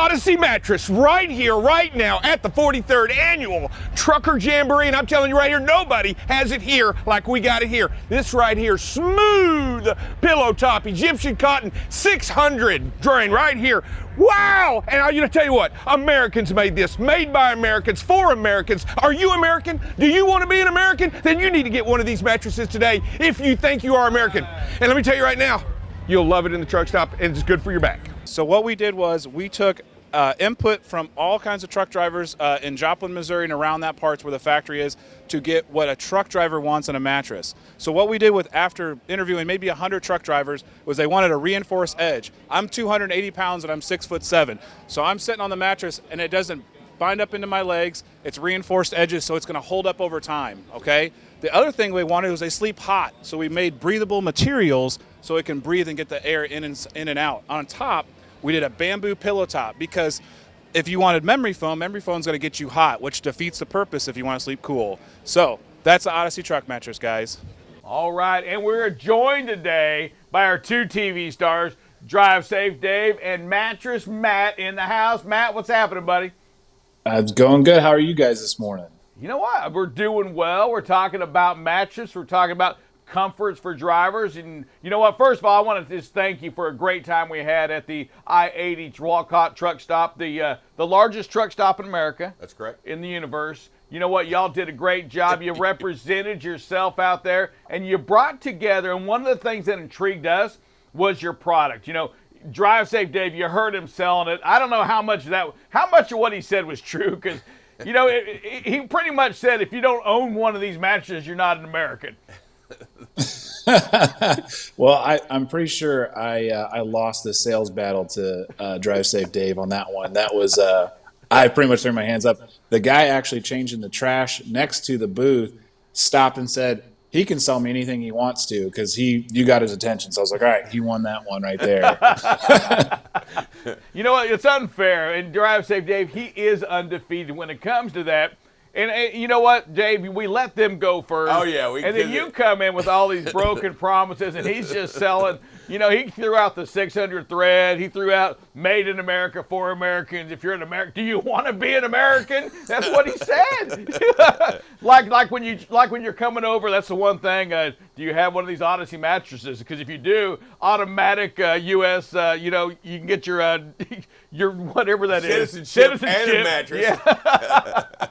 Odyssey Mattress right here, right now at the 43rd Annual Trucker Jamboree. And I'm telling you right here, nobody has it here like we got it here. This right here, smooth pillow top, Egyptian cotton, 600 drain right here. Wow! And I'm going to tell you what, Americans made this, made by Americans, for Americans. Are you American? Do you want to be an American? Then you need to get one of these mattresses today if you think you are American. And let me tell you right now, you'll love it in the truck stop, and it's good for your back. So what we did was we took input from all kinds of truck drivers in Joplin, Missouri, and around that parts where the factory is to get what a truck driver wants in a mattress. So what we did with, after interviewing maybe 100 truck drivers, was they wanted a reinforced edge. I'm 280 pounds and I'm 6'7", so I'm sitting on the mattress and it doesn't bind up into my legs. It's reinforced edges, so it's going to hold up over time. Okay. The other thing we wanted was they sleep hot, so we made breathable materials so it can breathe and get the air in and out. On top, we did a bamboo pillow top because if you wanted memory foam's going to get you hot, which defeats the purpose if you want to sleep cool. So that's the Odyssey truck mattress, guys. All right, and we're joined today by our two TV stars, Drive Safe Dave and Mattress Matt in the house. Matt, what's happening, buddy? It's going good. How are you guys this morning? You know what? We're doing well. We're talking about mattress. We're talking about comforts for drivers. And you know what? First of all, I want to just thank you for a great time we had at the I-80 Walcott truck stop, the largest truck stop in America. That's correct. In the universe. You know what? Y'all did a great job. You represented yourself out there, and you brought together, and one of the things that intrigued us was your product. You know, Drive Safe Dave, you heard him selling it. I don't know how much of what he said was true, because you know, he pretty much said if you don't own one of these mattresses, you're not an American. Well, I'm pretty sure I lost the sales battle to Drive Safe Dave on that one. That was I pretty much threw my hands up. The guy actually changing the trash next to the booth stopped and said he can sell me anything he wants to because you got his attention. So I was like, all right, he won that one right there. You know what? It's unfair. And Drive Safe Dave, he is undefeated when it comes to that. And you know what, Dave? We let them go first. Oh, yeah. And then you come in with all these broken promises, and he's just selling. You know, he threw out the 600 thread. He threw out made in America for Americans. If you're an American, do you want to be an American? That's what he said. like when you're coming over, that's the one thing. Do you have one of these Odyssey mattresses? Because if you do, automatic U.S. You know, you can get your whatever that is. Citizenship and a mattress. Yeah.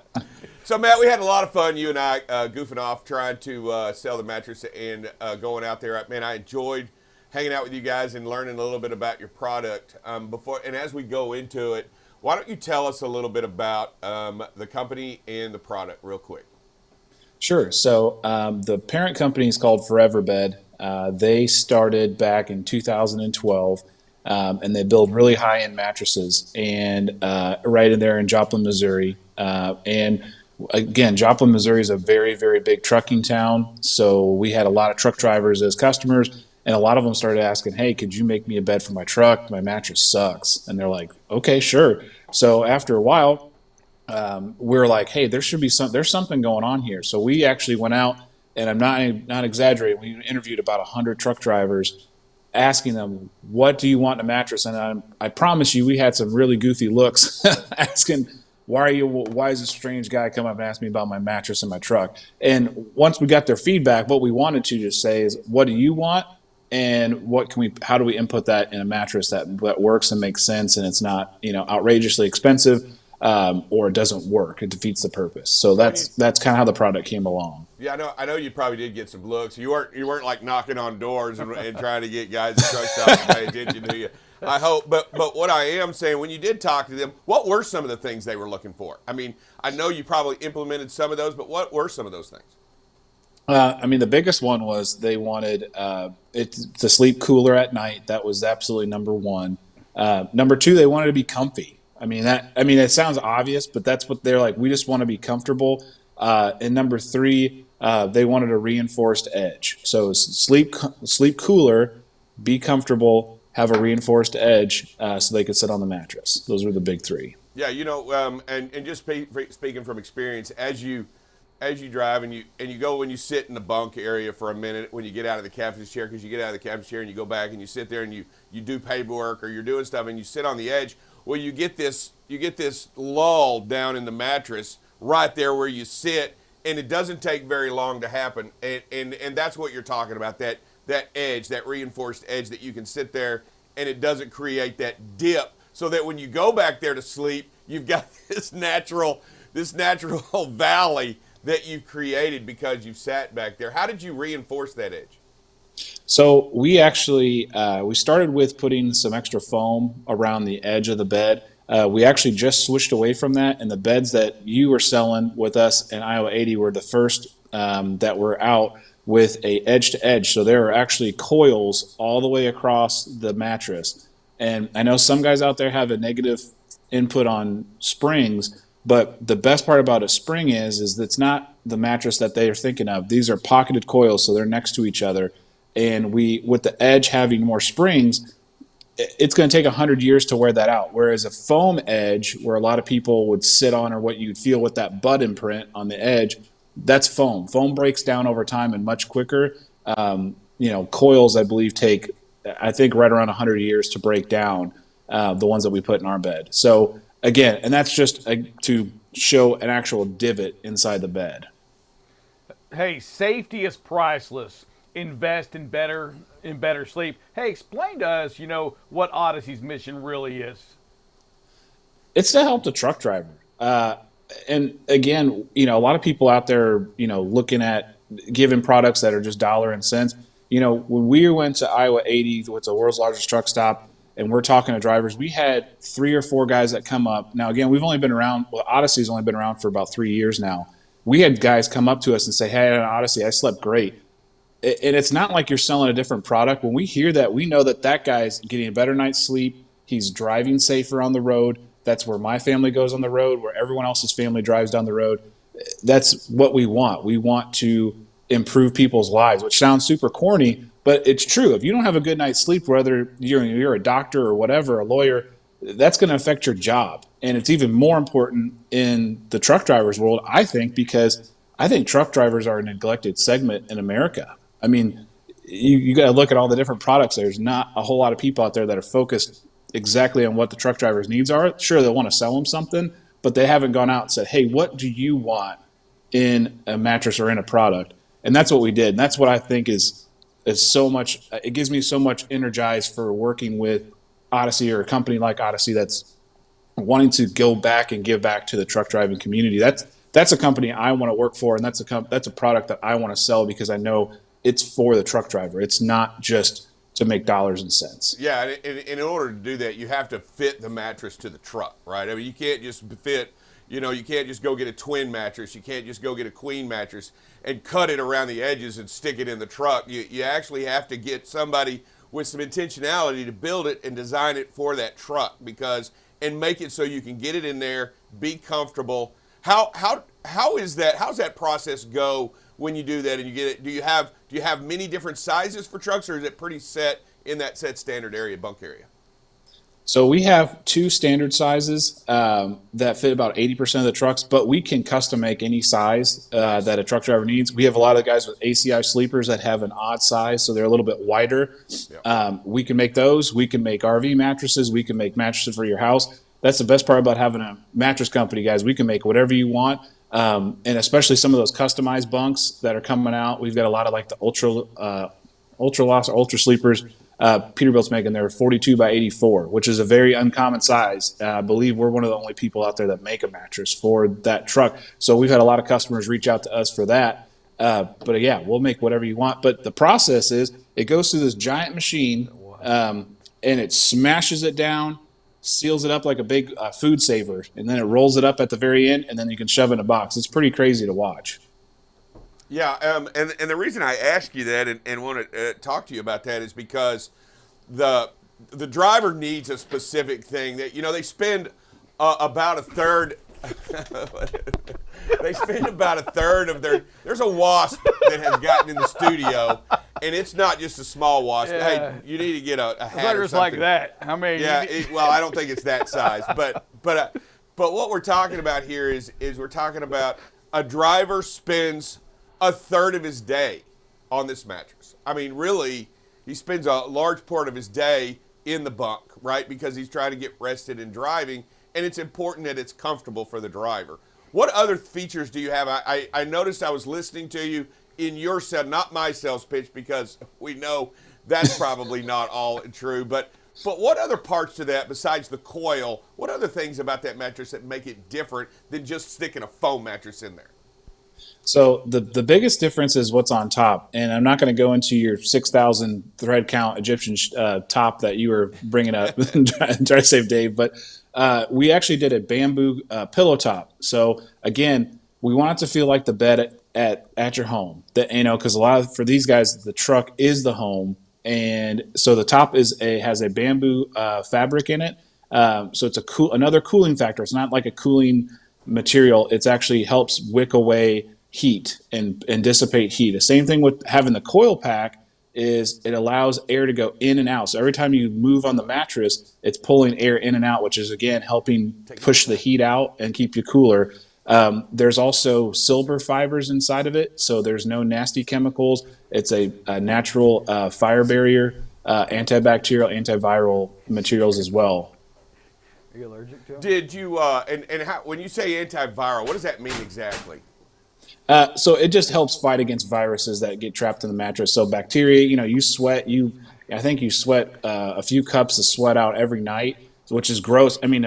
So, Matt, we had a lot of fun, you and I, goofing off, trying to sell the mattress and going out there. Man, I enjoyed hanging out with you guys and learning a little bit about your product. And as we go into it, why don't you tell us a little bit about the company and the product real quick? Sure. So the parent company is called Forever Bed. They started back in 2012, and they build really high-end mattresses, and right in there in Joplin, Missouri. And again, Joplin, Missouri is a very, very big trucking town. So we had a lot of truck drivers as customers, and a lot of them started asking, hey, could you make me a bed for my truck? My mattress sucks. And they're like, okay, sure. So after a while, we're like, hey, there's something going on here. So we actually went out, and I'm not exaggerating. We interviewed about 100 truck drivers, asking them, what do you want in a mattress? And I promise you, we had some really goofy looks asking, why is this strange guy come up and ask me about my mattress in my truck? And once we got their feedback, what we wanted to just say is, what do you want? And how do we input that in a mattress that works and makes sense, and it's not, you know, outrageously expensive, or it doesn't work. It defeats the purpose. So that's kind of how the product came along. Yeah, I know you probably did get some looks. You weren't like knocking on doors and trying to get guys at truck stops to pay attention to you. I hope, but what I am saying, when you did talk to them, what were some of the things they were looking for? I mean, I know you probably implemented some of those, but what were some of those things? I mean, the biggest one was they wanted it to sleep cooler at night. That was absolutely number one. Number two, they wanted to be comfy. I mean, it sounds obvious, but that's what they're like. We just want to be comfortable. And number three, they wanted a reinforced edge. So sleep cooler, be comfortable, have a reinforced edge, so they could sit on the mattress. Those were the big three. Yeah, you know, and just speaking from experience, as you drive and you go and you sit in the bunk area for a minute when you get out of the captain's chair, because you get out of the captain's chair and you go back and you sit there and you do paperwork or you're doing stuff and you sit on the edge. Well, you get this lull down in the mattress right there where you sit, and it doesn't take very long to happen. And that's what you're talking about, that edge, that reinforced edge that you can sit there and it doesn't create that dip, so that when you go back there to sleep, you've got this natural valley that you've created because you've sat back there. How did you reinforce that edge? So we actually we started with putting some extra foam around the edge of the bed. We actually just switched away from that, and the beds that you were selling with us in Iowa 80 were the first that were out with a edge to edge. So there are actually coils all the way across the mattress. And I know some guys out there have a negative input on springs, but the best part about a spring is it's not the mattress that they are thinking of. These are pocketed coils, so they're next to each other. And with the edge having more springs, it's going to take 100 years to wear that out. Whereas a foam edge, where a lot of people would sit on, or what you'd feel with that butt imprint on the edge, that's foam. Foam breaks down over time and much quicker. Coils, I believe, take, I think, right around 100 years to break down, the ones that we put in our bed. So again, and that's just to show an actual divot inside the bed. Hey, safety is priceless. Invest in better sleep. Hey, explain to us, what Odyssey's mission really is. It's to help the truck driver. And again, a lot of people out there, looking at giving products that are just dollar and cents. When we went to Iowa 80, what's the world's largest truck stop, and we're talking to drivers, we had 3 or 4 guys that come up. Now, again, we've only been around, Odyssey's only been around for about 3 years now. We had guys come up to us and say, "Hey, on Odyssey, I slept great." And it's not like you're selling a different product. When we hear that, we know that guy's getting a better night's sleep. He's driving safer on the road. That's where my family goes on the road, where everyone else's family drives down the road. That's what we want. We want to improve people's lives, which sounds super corny, but it's true. If you don't have a good night's sleep, whether you're a doctor or whatever, a lawyer, that's going to affect your job. And it's even more important in the truck drivers world, I think, because I think truck drivers are a neglected segment in America. I mean, you got to look at all the different products. There's not a whole lot of people out there that are focused exactly on what the truck driver's needs are. Sure, they'll want to sell them something, but they haven't gone out and said, "Hey, what do you want in a mattress or in a product?" And that's what we did. And that's what I think is so much. It gives me so much energized for working with Odyssey, or a company like Odyssey that's wanting to go back and give back to the truck driving community. That's a company I want to work for, and that's a product that I want to sell, because I know it's for the truck driver. It's not just to make dollars and cents. Yeah, and in order to do that, you have to fit the mattress to the truck, right? I mean, you can't just fit, you can't just go get a twin mattress. You can't just go get a queen mattress and cut it around the edges and stick it in the truck. You actually have to get somebody with some intentionality to build it and design it for that truck, and make it so you can get it in there, be comfortable. How is that? How's that process go when you do that and you get it? Do you have many different sizes for trucks, or is it pretty set in that set standard area, bunk area? So we have 2 standard sizes that fit about 80% of the trucks, but we can custom make any size that a truck driver needs. We have a lot of guys with ACI sleepers that have an odd size, so they're a little bit wider. Yep. We can make those. We can make RV mattresses. We can make mattresses for your house. That's the best part about having a mattress company, guys. We can make whatever you want, and especially some of those customized bunks that are coming out. We've got a lot of like the ultra loss or ultra sleepers. Peterbilt's making their 42 by 84, which is a very uncommon size. I believe we're one of the only people out there that make a mattress for that truck. So we've had a lot of customers reach out to us for that. But yeah, we'll make whatever you want. But the process is, it goes through this giant machine, and it smashes it down, seals it up like a big food saver, and then it rolls it up at the very end, and then you can shove it in a box. It's pretty crazy to watch. Yeah, and the reason I ask you that and want to talk to you about that is because the driver needs a specific thing that, they spend about a third. They spend about a third of there's a wasp that has gotten in the studio, and it's not just a small wasp. Yeah. Hey, you need to get a hat or something. Like that. I mean, yeah. Well, I don't think it's that size, but what we're talking about here is we're talking about a driver spends a third of his day on this mattress. I mean, really, he spends a large part of his day in the bunk, right? Because he's trying to get rested in driving, and it's important that it's comfortable for the driver. What other features do you have? I noticed I was listening to you in your set, not my sales pitch, because we know that's probably not all true, but what other parts to that besides the coil? What other things about that mattress that make it different than just sticking a foam mattress in there? So the biggest difference is what's on top, and I'm not going to go into your 6,000 thread count Egyptian top that you were bringing up and try to save Dave, but we actually did a bamboo pillow top. So again, we want it to feel like the bed at your home. That because for these guys, the truck is the home, and so the top has a bamboo fabric in it. So it's another cooling factor. It's not like a cooling material. It actually helps wick away heat and dissipate heat. The same thing with having the coil pack is it allows air to go in and out. So every time you move on the mattress, it's pulling air in and out, which is again helping push the heat out and keep you cooler. There's also silver fibers inside of it, so there's no nasty chemicals. It's a natural fire barrier, antibacterial, antiviral materials as well. Are you allergic to them? Did you and how, when you say antiviral, what does that mean exactly? So it just helps fight against viruses that get trapped in the mattress. So bacteria, you sweat. I think you sweat a few cups of sweat out every night, which is gross. I mean,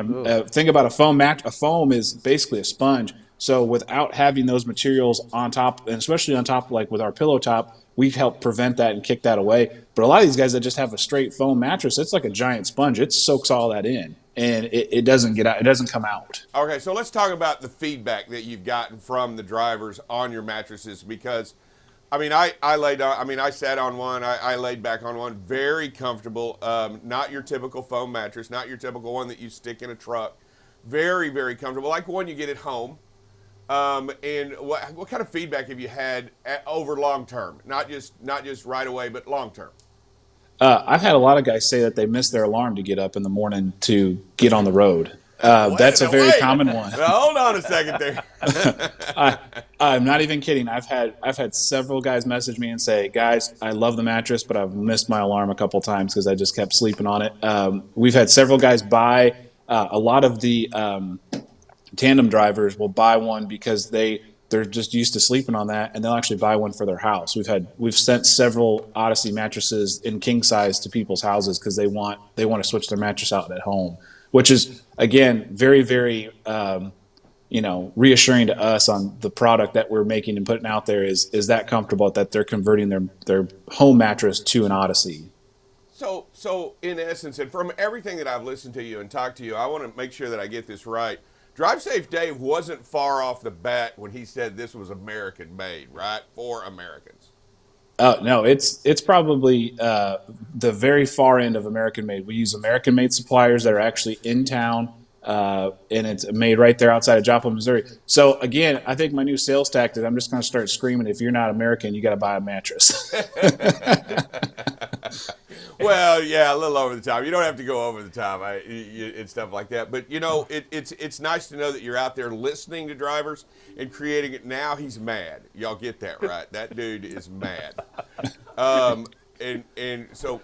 think about a foam A foam is basically a sponge. So without having those materials on top, and especially on top, like with our pillow top, we help prevent that and kick that away. But a lot of these guys that just have a straight foam mattress, it's like a giant sponge. It soaks all that in, and it doesn't get out. It doesn't come out. Okay, so let's talk about the feedback that you've gotten from the drivers on your mattresses, because I mean, I sat on one, I laid back on one, very comfortable, not your typical foam mattress, not your typical one that you stick in a truck. Very, very comfortable, like one you get at home. And what kind of feedback have you had over long term? Not just right away, but long term. I've had a lot of guys say that they miss their alarm to get up in the morning to get on the road. That's a very common one. Now, hold on a second there. I'm not even kidding. I've had several guys message me and say, "Guys, I love the mattress, but I've missed my alarm a couple times because I just kept sleeping on it." We've had several guys buy. A lot of the tandem drivers will buy one because they're just used to sleeping on that, and they'll actually buy one for their house. We've sent several Odyssey mattresses in king size to people's houses because they want to switch their mattress out at home, which is again very, very reassuring to us on the product that we're making and putting out there is that comfortable that they're converting their home mattress to an Odyssey. So in essence, and from everything that I've listened to you and talked to you, I want to make sure that I get this right. Drive Safe Dave wasn't far off the bat when he said this was American made, right? For Americans. No, it's probably the very far end of American made. We use American made suppliers that are actually in town, and it's made right there outside of Joplin, Missouri. So again, I think my new sales tactic, I'm just going to start screaming, if you're not American, you got to buy a mattress. Well, yeah, a little over the top. You don't have to go over the top and stuff like that. But, it's nice to know that you're out there listening to drivers and creating it. Now he's mad. Y'all get that, right? That dude is mad. And so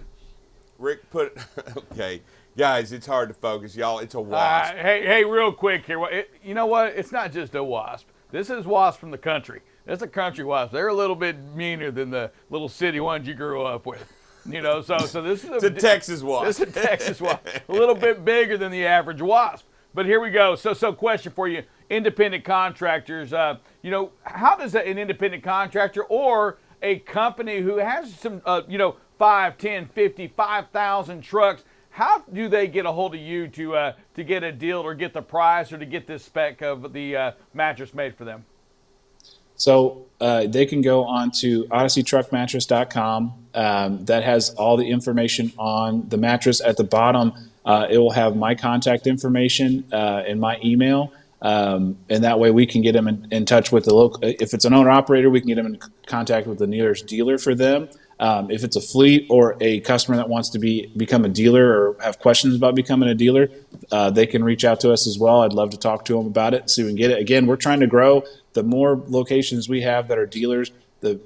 Rick okay. Guys, it's hard to focus. Y'all, it's a wasp. Hey, real quick here. You know what? It's not just a wasp. This is wasp from the country. It's a country wasp. They're a little bit meaner than the little city ones you grew up with. So this is a Texas wasp. This is a Texas wasp, a little bit bigger than the average wasp. But here we go. So question for you, independent contractors. How does an independent contractor or a company who has some, 5, 10, 50, 5,000 trucks, how do they get a hold of you to get a deal or get the price or to get this spec of the mattress made for them? So they can go on to odysseytruckmattress.com. That has all the information on the mattress. At the bottom, it will have my contact information and my email. And that way we can get them in touch with the local. If it's an owner-operator, we can get them in contact with the nearest dealer for them. If it's a fleet or a customer that wants to become a dealer or have questions about becoming a dealer, they can reach out to us as well. I'd love to talk to them about it, see if we can get it. Again, we're trying to grow. The more locations we have that are dealers,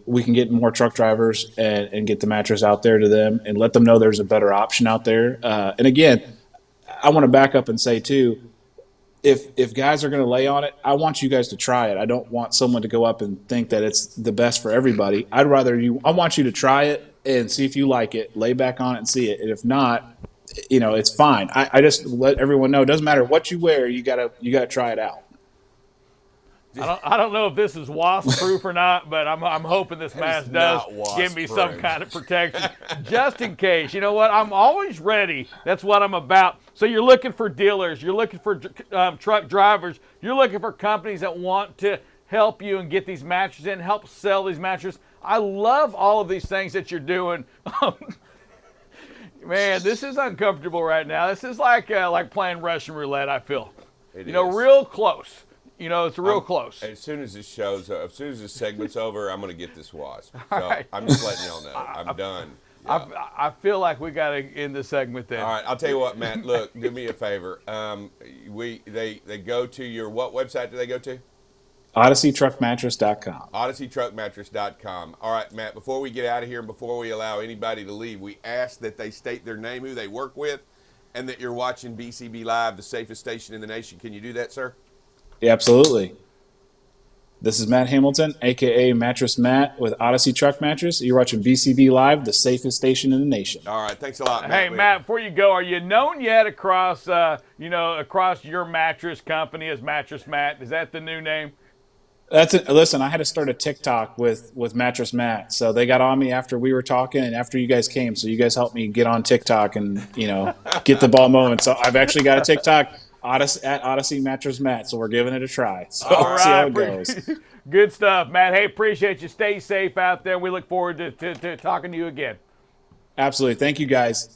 we can get more truck drivers and get the mattress out there to them and let them know there's a better option out there. And again, I want to back up and say too, if guys are going to lay on it, I want you guys to try it. I don't want someone to go up and think that it's the best for everybody. I want you to try it and see if you like it, lay back on it and see it. And if not, it's fine. I just let everyone know, it doesn't matter what you wear, you gotta try it out. I don't know if this is wasp proof or not, but I'm hoping this mask does give me some kind of protection just in case. You know what? I'm always ready. That's what I'm about. So you're looking for dealers, you're looking for truck drivers, you're looking for companies that want to help you and get these mattresses in, help sell these mattresses. I love all of these things that you're doing. Man, this is uncomfortable right now. This is like playing Russian roulette, I feel. It is. Real close. It's real close. As soon as this segment's over, I'm going to get this wasp. So right. I'm just letting y'all know. I'm done. Yeah. I feel like we got to end the segment then. All right, I'll tell you what, Matt. Look, do me a favor. They go to your what website do they go to? OdysseyTruckMattress.com. OdysseyTruckMattress.com. All right, Matt. Before we get out of here and before we allow anybody to leave, we ask that they state their name, who they work with, and that you're watching BCB Live, the safest station in the nation. Can you do that, sir? Yeah, absolutely. This is Matt Hamilton, a.k.a. Mattress Matt with Odyssey Truck Mattress. You're watching BCB Live, the safest station in the nation. All right, thanks a lot, Matt. Hey, Matt, before you go, are you known yet across your mattress company as Mattress Matt? Is that the new name? That's it. Listen, I had to start a TikTok with Mattress Matt. So they got on me after we were talking and after you guys came. So you guys helped me get on TikTok and, get the ball moving. So I've actually got a TikTok at Odyssey Mattress Matt. So we're giving it a try. So All see how right, it goes. Good stuff, Matt. Hey, appreciate you. Stay safe out there. We look forward to talking to you again. Absolutely. Thank you, guys.